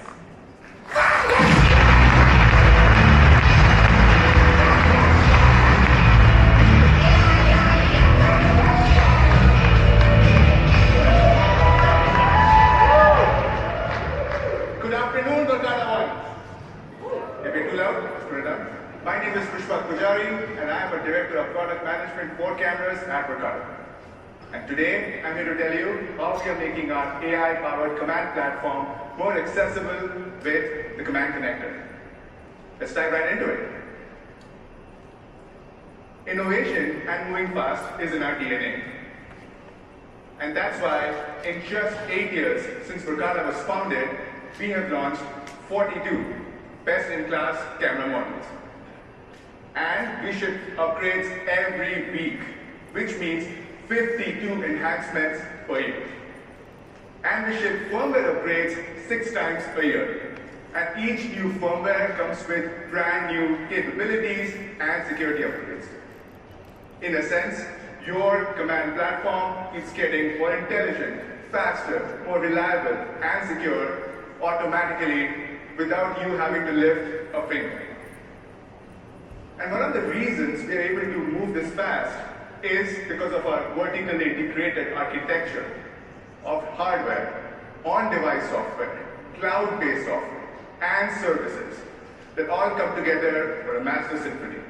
Good afternoon, Verkada. A bit too loud? Let's put it down. My name is Pujari, and I am a Director of Product Management for Cameras at Verkada. And today, I'm here to tell you how we are making our AI-powered command platform more accessible with the Command Connector. Let's dive right into it. Innovation and moving fast is in our DNA. And that's why, in just 8 years since Verkada was founded, we have launched 42 best-in-class camera models. And we ship upgrades every week, which means 52 enhancements per year. And we ship firmware upgrades 6 times a year. And each new firmware comes with brand new capabilities and security upgrades. In a sense, your command platform is getting more intelligent, faster, more reliable, and secure automatically without you having to lift a finger. And one of the reasons we are able to move this fast is because of our vertically integrated architecture of hardware, on-device software, cloud-based software, and services that all come together for a master symphony.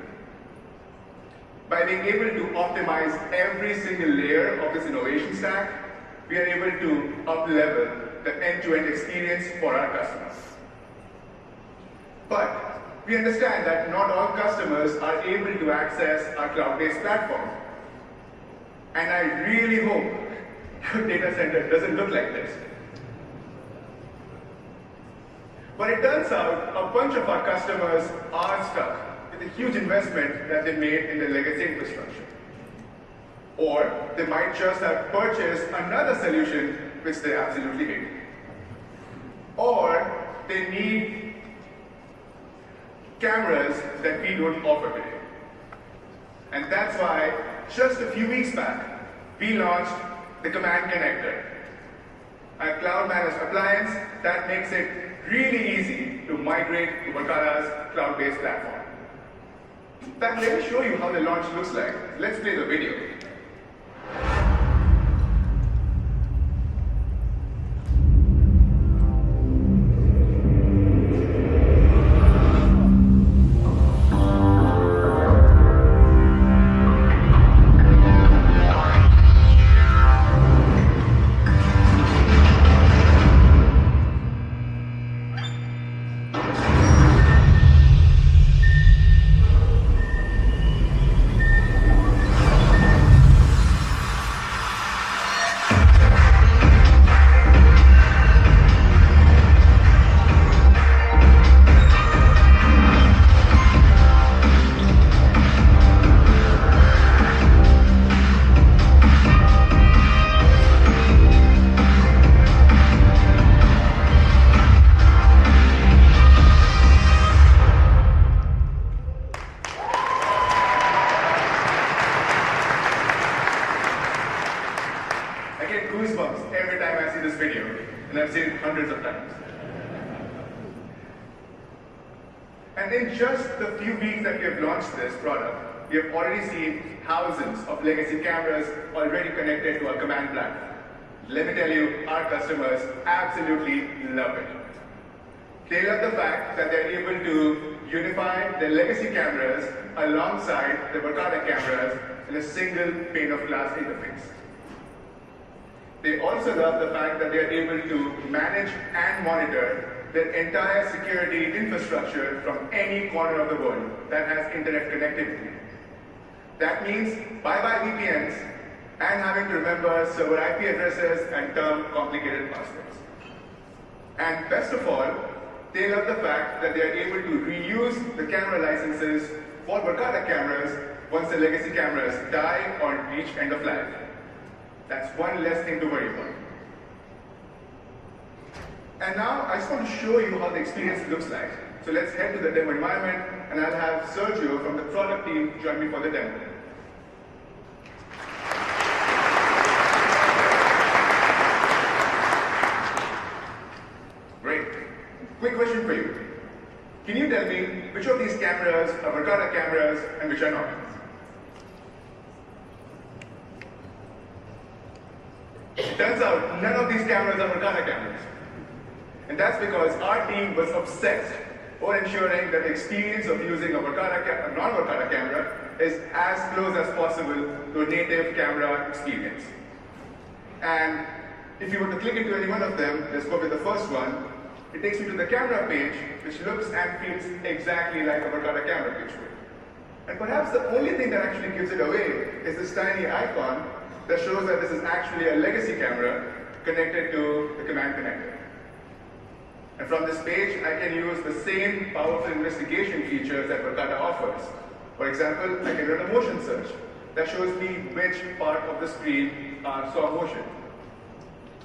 By by being able to optimize every single layer of this innovation stack, we are able to up-level the end-to-end experience for our customers. But we understand that not all customers are able to access our cloud-based platform. And I really hope your data center doesn't look like this. But it turns out a bunch of our customers are stuck with a huge investment that they made in their legacy infrastructure. Or they might just have purchased another solution which they absolutely hate. Or they need cameras that we don't offer today. And that's why, just a few weeks back, we launched the Command Connector, a cloud-managed appliance that makes it really easy to migrate to Verkada's cloud-based platform. In fact, let me show you how the launch looks like. Let's play the video. Goosebumps every time I see this video, and I've seen it hundreds of times. And in just the few weeks that we have launched this product, we have already seen thousands of legacy cameras already connected to our command platform. Let me tell you, our customers absolutely love it. They love the fact that they're able to unify their legacy cameras alongside the Verkada cameras in a single pane of glass interface. They also love the fact that they are able to manage and monitor their entire security infrastructure from any corner of the world that has internet connectivity. That means bye-bye VPNs and having to remember server IP addresses and term complicated passwords. And best of all, they love the fact that they are able to reuse the camera licenses for Verkada cameras once the legacy cameras die or reach end of life. That's one less thing to worry about. And now I just want to show you how the experience looks like. So let's head to the demo environment, and I'll have Sergio from the product team join me for the demo. Great. Quick question for you. Can you tell me which of these cameras are Verkada cameras and which are not? It turns out none of these cameras are Verkada cameras. And that's because our team was obsessed over ensuring that the experience of using a non-Verkada camera is as close as possible to a native camera experience. And if you were to click into any one of them, let's go with the first one, it takes you to the camera page, which looks and feels exactly like a Verkada camera page would. And perhaps the only thing that actually gives it away is this tiny icon that shows that this is actually a legacy camera connected to the command connector. And from this page, I can use the same powerful investigation features that Verkada offers. For example, I can run a motion search that shows me which part of the screen saw motion.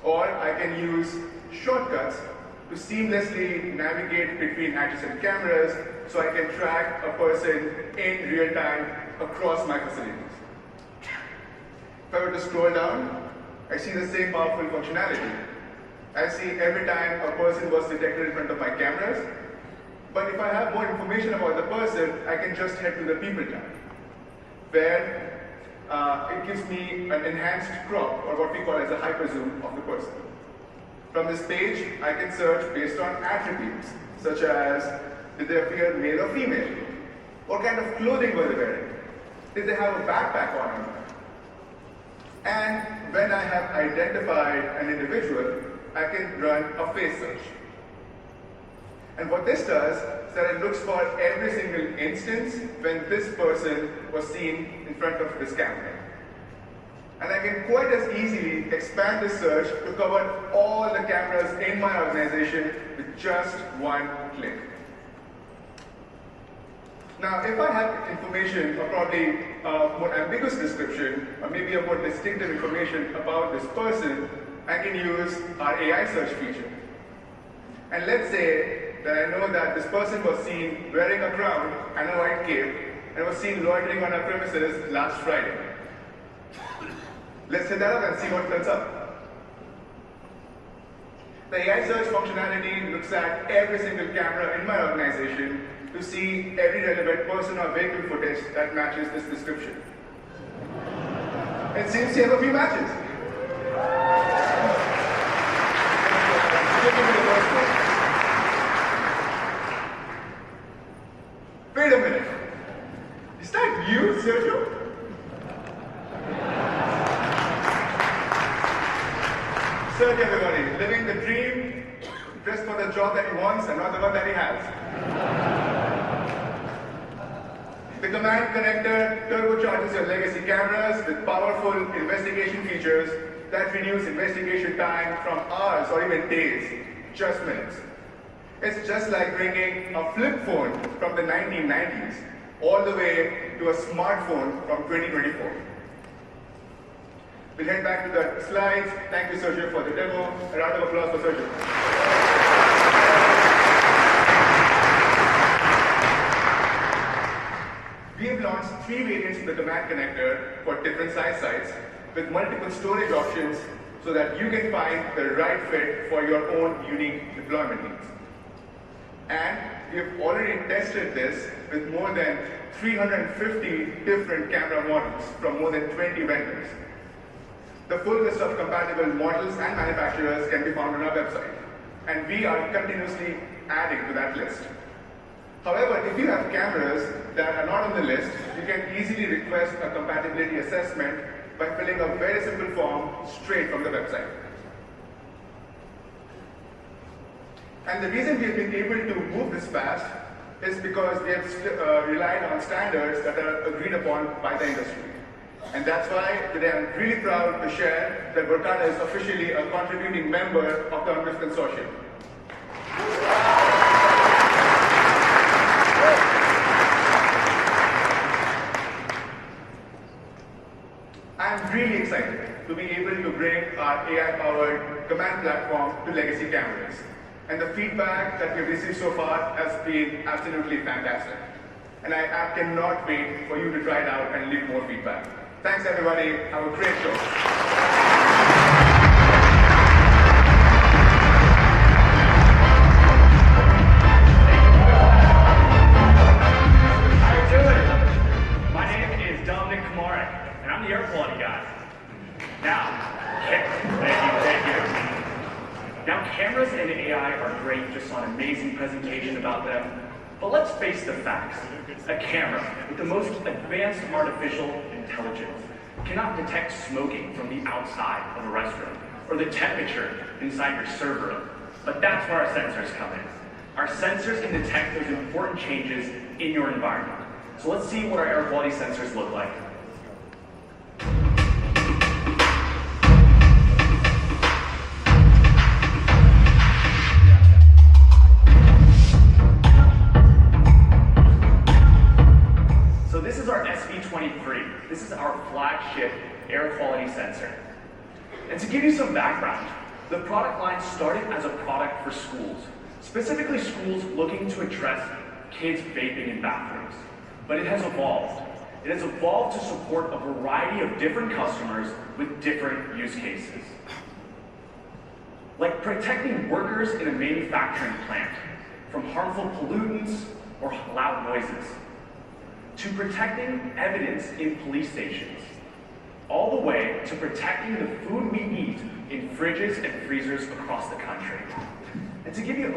Or I can use shortcuts to seamlessly navigate between adjacent cameras so I can track a person in real time across my facilities. If I were to scroll down, I see the same powerful functionality. I see every time a person was detected in front of my cameras, but if I have more information about the person, I can just head to the people tab, where it gives me an enhanced crop, or what we call as a hyperzoom of the person. From this page, I can search based on attributes, such as did they appear male or female? What kind of clothing were they wearing? Did they have a backpack on them? And when I have identified an individual, I can run a face search. And what this does is that it looks for every single instance when this person was seen in front of this camera. And I can quite as easily expand this search to cover all the cameras in my organization with just one click. Now, if I have information, or probably a more ambiguous description, or maybe a more distinctive information about this person, I can use our AI search feature. And let's say that I know that this person was seen wearing a crown and a white cape, and was seen loitering on our premises last Friday. Let's hit that up and see what turns up. The AI search functionality looks at every single camera in my organization to see every relevant person or vehicle footage that matches this description. It seems to have a few matches. Wait a minute. Is that you, Sergio? Sergio, everybody, living the dream, dressed for the job that he wants and not the one that he has. The command connector turbocharges your legacy cameras with powerful investigation features that reduce investigation time from hours or even days, just minutes. It's just like bringing a flip phone from the 1990s all the way to a smartphone from 2024. We'll head back to the slides. Thank you, Sergio, for the demo. A round of applause for Sergio. We have launched 3 variants of the command connector for different size sites with multiple storage options so that you can find the right fit for your own unique deployment needs. And we have already tested this with more than 350 different camera models from more than 20 vendors. The full list of compatible models and manufacturers can be found on our website, and we are continuously adding to that list. However, if you have cameras that are not on the list, you can easily request a compatibility assessment by filling a very simple form straight from the website. And the reason we have been able to move this fast is because we have relied on standards that are agreed upon by the industry. And that's why today I'm really proud to share that Verkada is officially a contributing member of the UNRIF consortium. I'm really excited to be able to bring our AI-powered command platform to legacy cameras. And the feedback that we've received so far has been absolutely fantastic. And I cannot wait for you to try it out and leave more feedback. Thanks, everybody. Have a great show. How you doing? My name is Dominic Kamara, and I'm the air quality guy. Now, thank you. Now, cameras and AI are great, just saw an amazing presentation about them. But let's face the facts. A camera with the most advanced artificial intelligence cannot detect smoking from the outside of a restroom or the temperature inside your server room. But that's where our sensors come in. Our sensors can detect those important changes in your environment. So let's see what our air quality sensors look like. This is our flagship air quality sensor. And to give you some background, the product line started as a product for schools, specifically schools looking to address kids vaping in bathrooms. But it has evolved. It has evolved to support a variety of different customers with different use cases. Like protecting workers in a manufacturing plant from harmful pollutants or loud noises, to protecting evidence in police stations, all the way to protecting the food we eat in fridges and freezers across the country. And to give you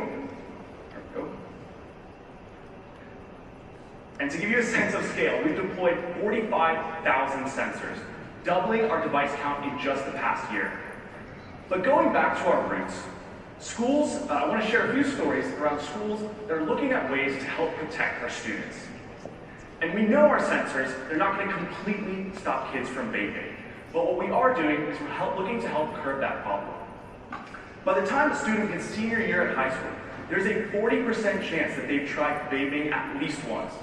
And to give you a sense of scale, we've deployed 45,000 sensors, doubling our device count in just the past year. But going back to our roots, schools, I want to share a few stories around schools that are looking at ways to help protect our students. And we know our sensors, they're not going to completely stop kids from vaping. But what we are doing is we're looking to help curb that problem. By the time a student gets senior year at high school, there's a 40% chance that they've tried vaping at least once.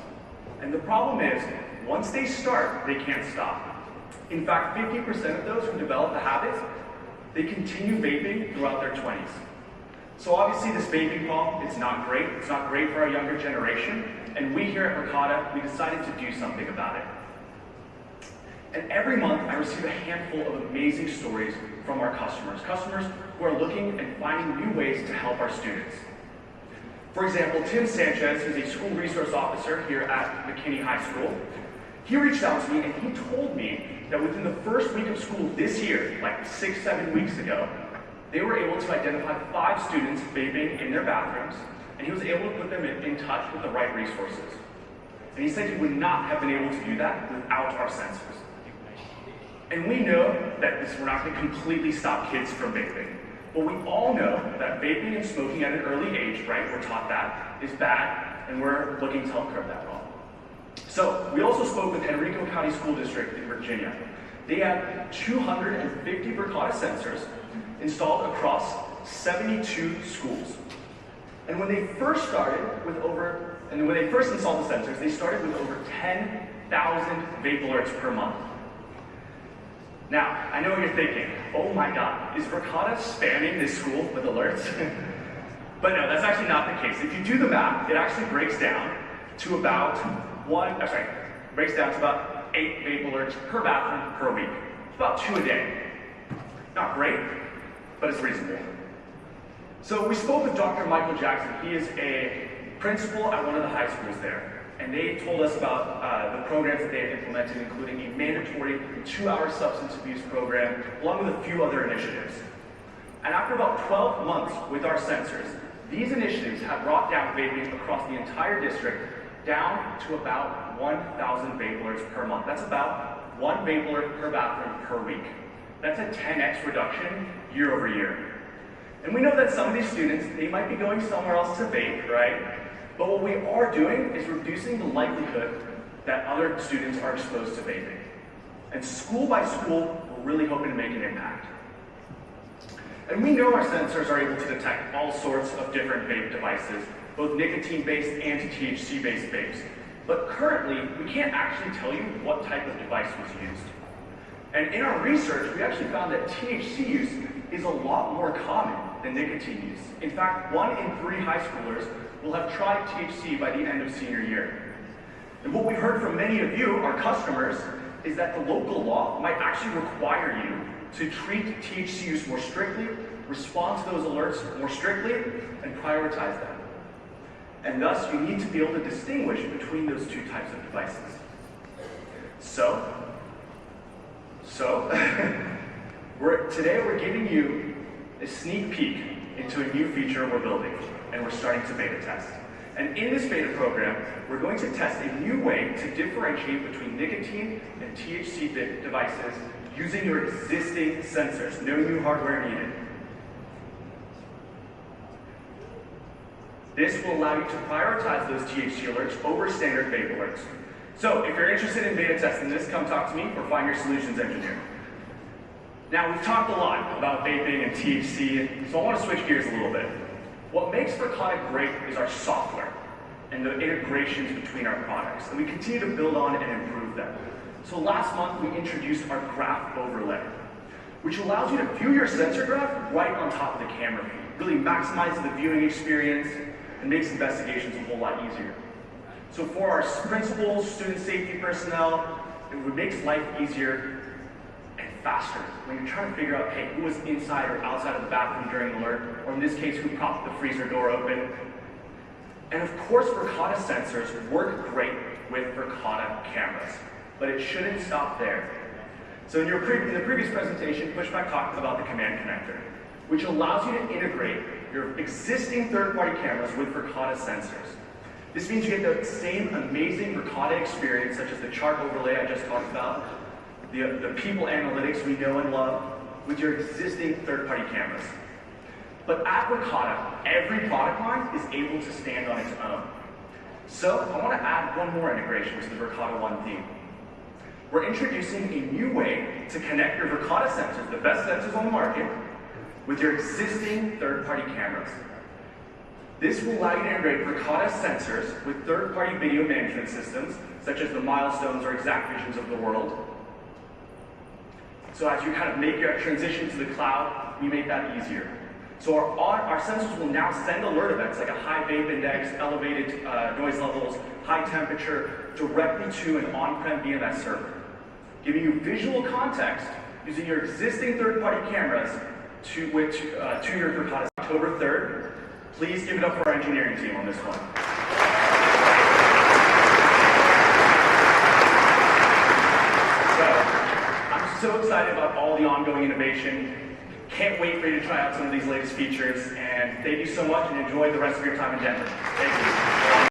And the problem is, once they start, they can't stop. In fact, 50% of those who develop the habit, they continue vaping throughout their 20s. So obviously this vaping problem, it's not great. It's not great for our younger generation. And we here at Verkada, we decided to do something about it. And every month, I receive a handful of amazing stories from our customers who are looking and finding new ways to help our students. For example, Tim Sanchez, who's a school resource officer here at McKinney High School, he reached out to me and he told me that within the first week of school this year, like 6-7 weeks ago, they were able to identify 5 students vaping in their bathrooms, and he was able to put them in touch with the right resources. And he said he would not have been able to do that without our sensors. And we know that we're not going to completely stop kids from vaping. But we all know that vaping and smoking at an early age, right, we're taught that, is bad, and we're looking to help curb that problem. So, we also spoke with Henrico County School District in Virginia. They have 250 Verkada sensors installed across 72 schools. And when they first installed the sensors, they started with over 10,000 vape alerts per month. Now, I know what you're thinking, oh my God, is Verkada spamming this school with alerts? But no, that's actually not the case. If you do the math, it actually breaks down to about 8 vape alerts per bathroom per week. It's about 2 a day. Not great, but it's reasonable. So we spoke with Dr. Michael Jackson. He is a principal at one of the high schools there. And they told us about the programs that they have implemented, including a mandatory 2-hour substance abuse program, along with a few other initiatives. And after about 12 months with our sensors, these initiatives have brought down vaping across the entire district down to about 1,000 vape alerts per month. That's about 1 vape alert per bathroom per week. That's a 10x reduction year over year. And we know that some of these students, they might be going somewhere else to vape, right? But what we are doing is reducing the likelihood that other students are exposed to vaping. And school by school, we're really hoping to make an impact. And we know our sensors are able to detect all sorts of different vape devices, both nicotine-based and THC-based vapes. But currently, we can't actually tell you what type of device was used. And in our research, we actually found that THC use is a lot more common than nicotine use. In fact, 1 in 3 high schoolers will have tried THC by the end of senior year. And what we've heard from many of you, our customers, is that the local law might actually require you to treat THC use more strictly, respond to those alerts more strictly, and prioritize them. And thus, you need to be able to distinguish between those 2 types of devices. So today we're giving you a sneak peek into a new feature we're building, and we're starting to beta test. And in this beta program, we're going to test a new way to differentiate between nicotine and THC devices using your existing sensors. No new hardware needed. This will allow you to prioritize those THC alerts over standard vape alerts. So if you're interested in beta testing this, come talk to me or find your solutions engineer. Now, we've talked a lot about vaping and THC, so I want to switch gears a little bit. What makes Verkada great is our software and the integrations between our products, and we continue to build on and improve them. So last month, we introduced our graph overlay, which allows you to view your sensor graph right on top of the camera feed, really maximizes the viewing experience and makes investigations a whole lot easier. So for our principals, student safety personnel, it makes life easier and faster when you're trying to figure out, hey, who was inside or outside of the bathroom during alert, or in this case, who propped the freezer door open. And of course, Verkada sensors work great with Verkada cameras, but it shouldn't stop there. So in the previous presentation, Pushback talked about the command connector, which allows you to integrate your existing third-party cameras with Verkada sensors. This means you get the same amazing Verkada experience, such as the chart overlay I just talked about, the people analytics we know and love, with your existing third-party cameras. But at Verkada, every product line is able to stand on its own. So I want to add one more integration to the Verkada One theme. We're introducing a new way to connect your Verkada sensors, the best sensors on the market, with your existing third-party cameras. This will allow you to integrate Verkada sensors with third-party video management systems, such as the Milestones or Exact Visions of the world. So as you kind of make your transition to the cloud, we make that easier. So our sensors will now send alert events like a high vape index, elevated noise levels, high temperature, directly to an on-prem BMS server, giving you visual context using your existing third-party cameras to your Verkada. October 3rd, please give it up for our engineering team on this one. So excited about all the ongoing innovation. Can't wait for you to try out some of these latest features. And thank you so much and enjoy the rest of your time in Denver. Thank you.